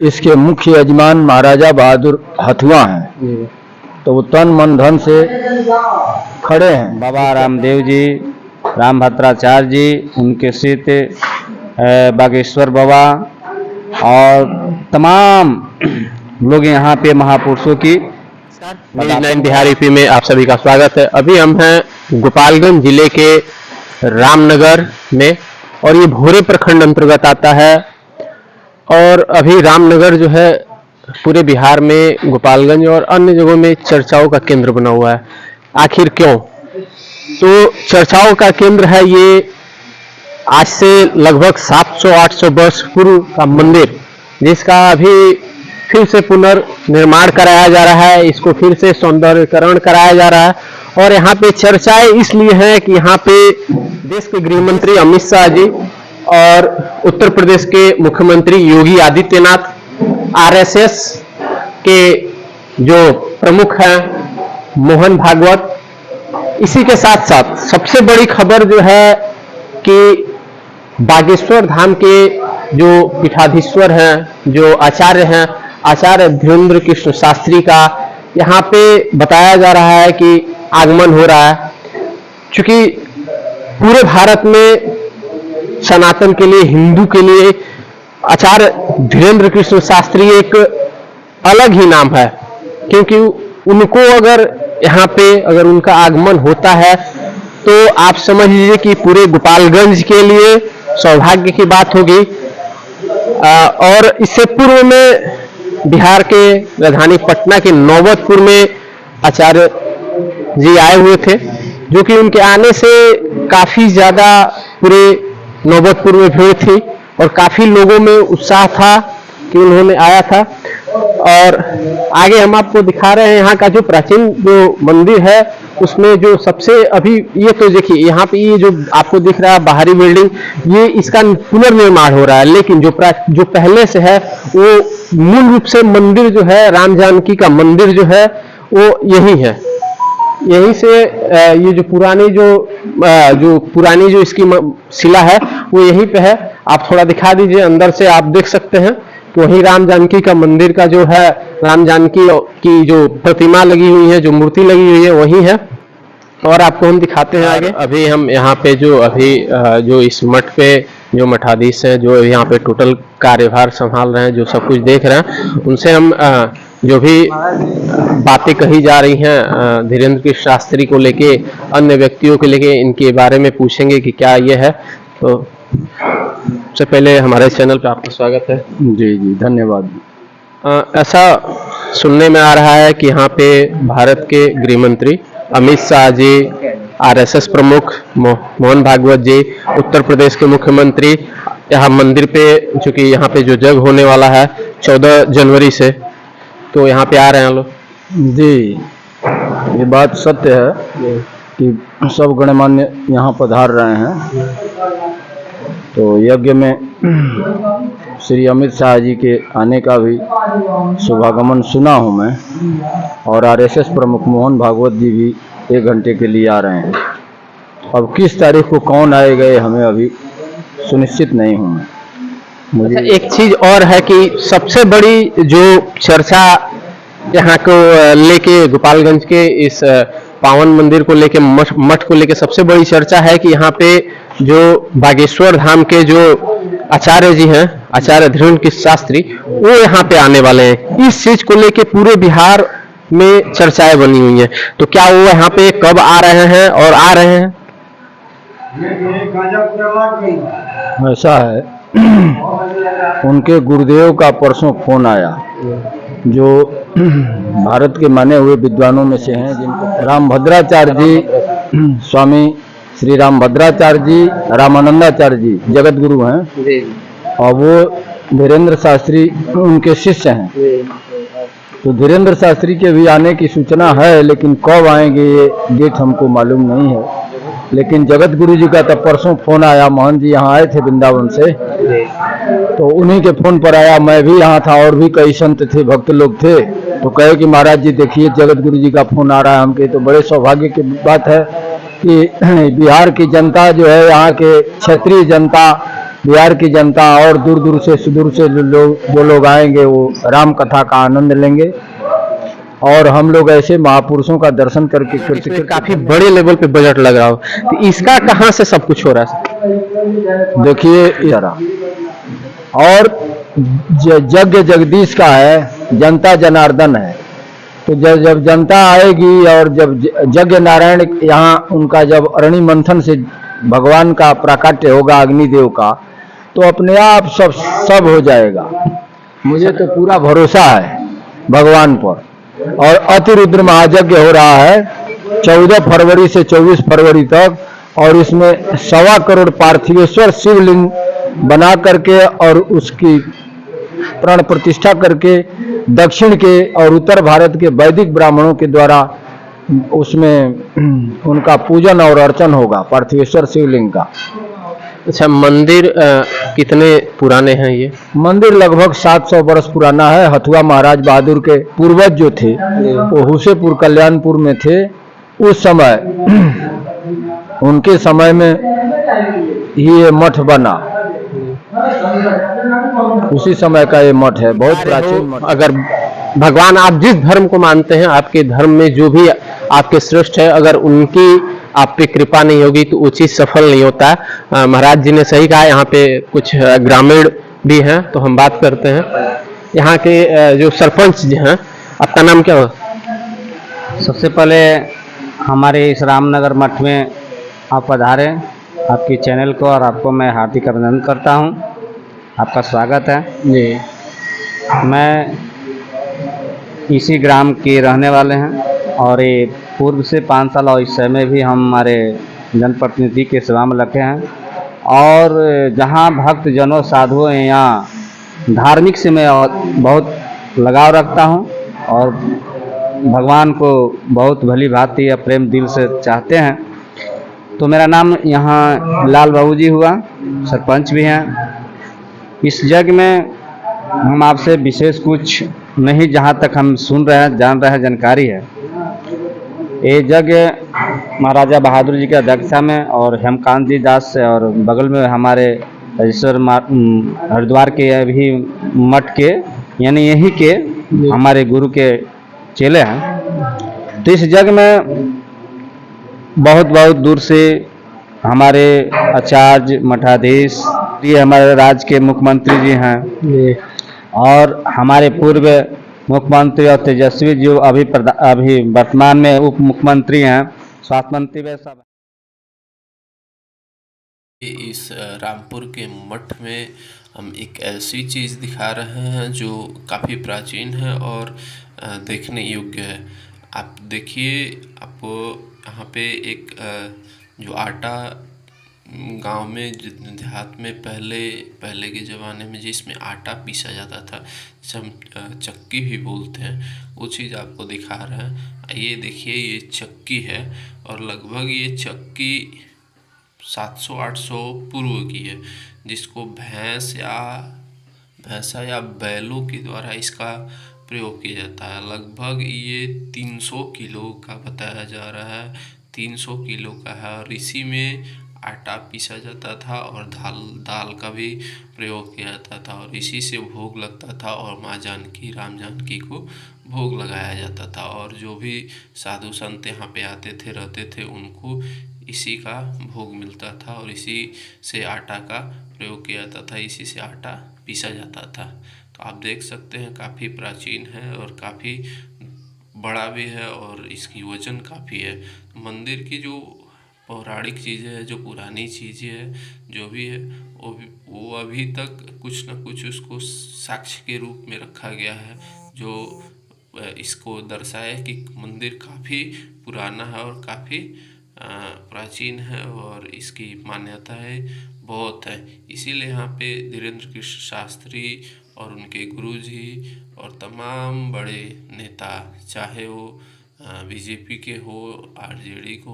इसके मुख्य यजमान महाराजा बहादुर हथुआ हैं, तो वो तन मन धन से खड़े हैं। बाबा रामदेव जी, रामभद्राचार्य जी, उनके शिष्य बागेश्वर बाबा और तमाम लोग यहाँ पे महापुरुषों की न्यूज़ 9 बिहार यूपी में आप सभी का स्वागत है। अभी हम हैं गोपालगंज जिले के रामनगर में और ये भोरे प्रखंड अंतर्गत आता है। और अभी रामनगर जो है पूरे बिहार में गोपालगंज और अन्य जगहों में चर्चाओं का केंद्र बना हुआ है। आखिर क्यों? तो चर्चाओं का केंद्र है ये आज से लगभग 700-800 वर्ष पूर्व का मंदिर, जिसका अभी फिर से पुनर्निर्माण कराया जा रहा है, इसको फिर से सौंदर्यीकरण कराया जा रहा है। और यहाँ पे चर्चाएं इसलिए हैं कि यहाँ पे देश के गृह मंत्री अमित शाह जी और उत्तर प्रदेश के मुख्यमंत्री योगी आदित्यनाथ, आरएसएस के जो प्रमुख हैं मोहन भागवत, इसी के साथ साथ सबसे बड़ी खबर जो है कि बागेश्वर धाम के जो पीठाधीश्वर हैं, जो आचार्य हैं, आचार्य धीरेन्द्र कृष्ण शास्त्री का यहाँ पे बताया जा रहा है कि आगमन हो रहा है। क्योंकि पूरे भारत में सनातन के लिए, हिंदू के लिए आचार्य धीरेन्द्र कृष्ण शास्त्री एक अलग ही नाम है, क्योंकि उनको अगर यहाँ पे अगर उनका आगमन होता है तो आप समझ लीजिए कि पूरे गोपालगंज के लिए सौभाग्य की बात होगी। और इससे पूर्व में बिहार के राजधानी पटना के नौबतपुर में आचार्य जी आए हुए थे, जो कि उनके आने से काफी ज्यादा पूरे नौबतपुर में भीड़ थी और काफी लोगों में उत्साह था कि उन्होंने आया था। और आगे हम आपको दिखा रहे हैं यहाँ का जो प्राचीन जो मंदिर है, उसमें जो सबसे अभी ये तो देखिए यहाँ पे ये जो आपको दिख रहा है बाहरी बिल्डिंग, ये इसका पुनर्निर्माण हो रहा है, लेकिन जो पहले से है वो मूल रूप से मंदिर जो है, राम जानकी का मंदिर जो है वो यही है। यहीं से ये जो पुरानी जो इसकी शिला है वो यहीं पे है। आप थोड़ा दिखा दीजिए, अंदर से आप देख सकते हैं कि वही राम जानकी का मंदिर का जो है, राम जानकी की जो प्रतिमा लगी हुई है, जो मूर्ति लगी हुई है वही है। और आपको हम दिखाते हैं आगे। अभी हम यहाँ पे जो इस मठ पे जो मठाधीश हैं, जो यहाँ पे टोटल कार्यभार संभाल रहे हैं, जो सब कुछ देख रहे हैं, उनसे हम जो भी बातें कही जा रही हैं धीरेन्द्र कृष्ण शास्त्री को लेके, अन्य व्यक्तियों को लेके, इनके बारे में पूछेंगे कि क्या ये है। तो सबसे पहले हमारे चैनल पे आपका स्वागत है। जी जी, धन्यवाद। ऐसा सुनने में आ रहा है कि यहाँ पे भारत के गृह मंत्री अमित शाह जी, आरएसएस प्रमुख मोहन भागवत जी, उत्तर प्रदेश के मुख्यमंत्री यहाँ मंदिर पे, चूंकि यहाँ पे जो जग होने वाला है 14 जनवरी से, तो यहाँ पे आ रहे हैं लोग। जी, ये बात सत्य है कि सब गणमान्य यहाँ पधार रहे हैं। तो यज्ञ में श्री अमित शाह जी के आने का भी शुभागमन सुना हूँ मैं, और आरएसएस प्रमुख मोहन भागवत जी भी 1 घंटे के लिए आ रहे हैं। अब किस तारीख को कौन आए गए हमें अभी सुनिश्चित नहीं हूँ मैं। मुझे एक चीज और है कि सबसे बड़ी जो चर्चा यहाँ को लेके, गोपालगंज के इस पावन मंदिर को लेके, मठ को लेके सबसे बड़ी चर्चा है कि यहाँ पे जो बागेश्वर धाम के जो आचार्य जी हैं, आचार्य धीरेन्द्र कृष्ण शास्त्री, वो यहाँ पे आने वाले हैं। इस चीज को लेके पूरे बिहार में चर्चाएं बनी हुई हैं। तो क्या वो यहाँ पे कब आ रहे हैं और आ रहे हैं? ऐसा है, उनके गुरुदेव का परसों फोन आया, जो भारत के माने हुए विद्वानों में से हैं, जिनको रामभद्राचार्य जी, स्वामी श्री रामभद्राचार्य जी, रामानंदाचार्य जी जगत गुरु हैं, और वो धीरेन्द्र शास्त्री उनके शिष्य हैं। तो धीरेन्द्र शास्त्री के भी आने की सूचना है, लेकिन कब आएंगे ये डेट हमको मालूम नहीं है। लेकिन जगत गुरु जी का तो परसों फोन आया, मोहन जी यहाँ आए थे वृंदावन से, तो उन्हीं के फोन पर आया। मैं भी यहाँ था और भी कई संत थे, भक्त लोग थे, तो कहे कि महाराज जी देखिए जगत गुरु जी का फोन आ रहा है हमके। तो बड़े सौभाग्य की बात है कि बिहार की जनता जो है, यहाँ के क्षेत्रीय जनता बिहार की जनता और दूर दूर से सुदूर से जो लोग आएंगे वो राम कथा का आनंद लेंगे और हम लोग ऐसे महापुरुषों का दर्शन करके इसमें काफी बड़े लेवल पे बजट लग रहा हो, तो इसका कहाँ से सब कुछ हो रहा है? देखिए इस तरह और यज्ञ जगदीश का है, जनता जनार्दन है। तो जब जनता आएगी और जब यज्ञ नारायण यहाँ उनका जब अरणि मंथन से भगवान का प्राकट्य होगा अग्निदेव का, तो अपने आप सब हो जाएगा। मुझे तो पूरा भरोसा है भगवान पर। और अतिरुद्र महायज्ञ हो रहा है 14 फरवरी से 24 फरवरी तक, और इसमें 1.25 करोड़ पार्थिवेश्वर शिवलिंग बना करके और उसकी प्राण प्रतिष्ठा करके दक्षिण के और उत्तर भारत के वैदिक ब्राह्मणों के द्वारा उसमें उनका पूजन और अर्चन होगा पार्थिवेश्वर शिवलिंग का। अच्छा, मंदिर कितने पुराने हैं ये? मंदिर लगभग 700 वर्ष पुराना है। हथुआ महाराज बहादुर के पूर्वज जो थे वो हुसेपुर कल्याणपुर में थे। उस समय उनके समय में ही ये मठ बना, उसी समय का ये मठ है, बहुत प्राचीन मठ। अगर भगवान, आप जिस धर्म को मानते हैं, आपके धर्म में जो भी आपके श्रेष्ठ है, अगर उनकी आप पे कृपा नहीं होगी तो वो चीज सफल नहीं होता है। महाराज जी ने सही कहा। यहाँ पे कुछ ग्रामीण भी हैं, तो हम बात करते हैं। यहाँ के जो सरपंच जी हैं, आपका नाम क्या हो? सबसे पहले हमारे इस रामनगर मठ में आप पधारे, आपकी चैनल को और आपको मैं हार्दिक अभिनंदन करता हूँ। आपका स्वागत है जी। मैं इसी ग्राम के रहने वाले हैं और ये पूर्व से 5 साल और इस समय भी हम हमारे जनप्रतिनिधि के सेवा में लगे हैं। और जहाँ भक्त जनों साधुओं यहाँ धार्मिक से मैं बहुत लगाव रखता हूँ और भगवान को बहुत भली भांति या प्रेम दिल से चाहते हैं। तो मेरा नाम यहाँ लाल बाबू जी हुआ, सरपंच भी हैं। इस यज्ञ में हम आपसे विशेष कुछ नहीं, जहाँ तक हम सुन रहे हैं, जान रहे हैं, जानकारी है। ये यज्ञ महाराजा बहादुर जी की अध्यक्षता में और हेमकांत जी दास से, और बगल में हमारे राजेश्वर हरिद्वार के भी मठ के, यानी यही के हमारे गुरु के चेले हैं। तो इस यज्ञ में बहुत बहुत दूर से हमारे आचार्य मठाधीश, ये हमारे राज्य के मुख्यमंत्री जी हैं और हमारे पूर्व मुख्यमंत्री और तेजस्वी जी अभी वर्तमान में उप मुख्यमंत्री हैं, स्वास्थ्य मंत्री वे सब। इस रामपुर के मठ में हम एक ऐसी चीज़ दिखा रहे हैं जो काफ़ी प्राचीन है और देखने योग्य है। आप देखिए, आपको यहाँ पे एक जो आटा गांव में देहात में पहले के ज़माने में जिसमें आटा पीसा जाता था, जिसे हम चक्की भी बोलते हैं, वो चीज़ आपको दिखा रहे हैं। ये देखिए, ये चक्की है और लगभग ये चक्की 700-800 पूर्व की है, जिसको भैंसा या बैलों के द्वारा इसका प्रयोग किया जाता है। लगभग ये 300 किलो का बताया जा रहा है, 300 किलो का है। और इसी में आटा पीसा जाता था और दाल का भी प्रयोग किया जाता था और इसी से भोग लगता था और माँ जानकी, राम जानकी को भोग लगाया जाता था। और जो भी साधु संत यहाँ पे आते थे, रहते थे, उनको इसी का भोग मिलता था और इसी से आटा का प्रयोग किया जाता था, इसी से आटा पीसा जाता था। तो आप देख सकते हैं, काफ़ी प्राचीन है और काफ़ी बड़ा भी है और इसकी वजन काफ़ी है। मंदिर की जो पौराणिक चीज़ें हैं, जो पुरानी चीज़ें हैं, जो भी है, वो अभी तक कुछ न कुछ उसको साक्ष्य के रूप में रखा गया है, जो इसको दर्शाए कि मंदिर काफ़ी पुराना है और काफ़ी प्राचीन है और इसकी मान्यता है बहुत है। इसीलिए यहाँ पे धीरेन्द्र कृष्ण शास्त्री और उनके गुरुजी और तमाम बड़े नेता, चाहे वो बीजेपी के हो, आरजेडी को